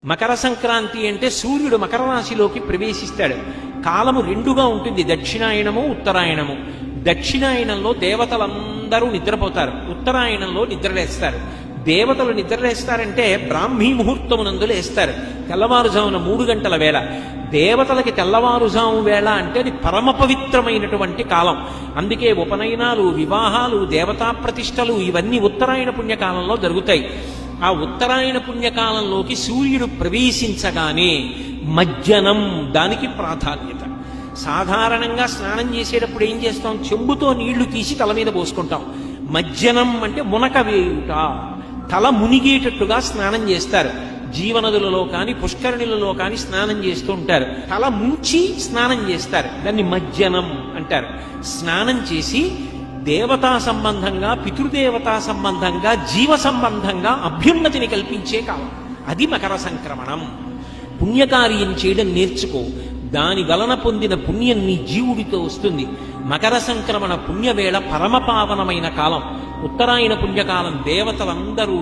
మకర సంక్రాంతి అంటే సూర్యుడు మకర రాశిలోకి ప్రవేశిస్తాడు. కాలము రెండుగా ఉంటుంది, దక్షిణాయనము ఉత్తరాయణము. దక్షిణాయనంలో దేవతలందరూ నిద్రపోతారు, ఉత్తరాయణంలో నిద్రలేస్తారు. దేవతలు నిద్రలేస్తారంటే బ్రాహ్మీ ముహూర్తమునందు లేస్తారు, తెల్లవారుజామున 3 గంటల వేళ. దేవతలకి తెల్లవారుజాము వేళ అంటే అది పరమ పవిత్రమైనటువంటి కాలం. అందుకే ఉపనయనాలు, వివాహాలు, దేవతా ప్రతిష్టలు ఇవన్నీ ఉత్తరాయణ పుణ్యకాలంలో జరుగుతాయి. ఆ ఉత్తరాయణ పుణ్యకాలంలోకి సూర్యుడు ప్రవేశించగానే మజ్జనం దానికి ప్రాధాన్యత. సాధారణంగా స్నానం చేసేటప్పుడు ఏం చేస్తాం? చెంబుతో నీళ్లు తీసి తల మీద పోసుకుంటాం. మజ్జనం అంటే మునక వేయుట, తల మునిగేటట్టుగా స్నానం చేస్తారు. జీవనదులలో కానీ పుష్కరిణులలో కానీ స్నానం చేస్తూ ఉంటారు. తల ముంచి స్నానం చేస్తారు, దాన్ని మజ్జనం అంటారు. స్నానం చేసి దేవతా సంబంధంగా, పితృదేవతా సంబంధంగా, జీవ సంబంధంగా అభ్యున్నతిని కల్పించే కాలం అది మకర సంక్రమణం. పుణ్యకార్యం చేయడం నేర్చుకో, దాని వలన పొందిన పుణ్యం నీ జీవుడితో వస్తుంది. మకర సంక్రమణ పుణ్యవేళ పరమపావనమైన కాలం. ఉత్తరాయణ పుణ్యకాలం దేవతలందరూ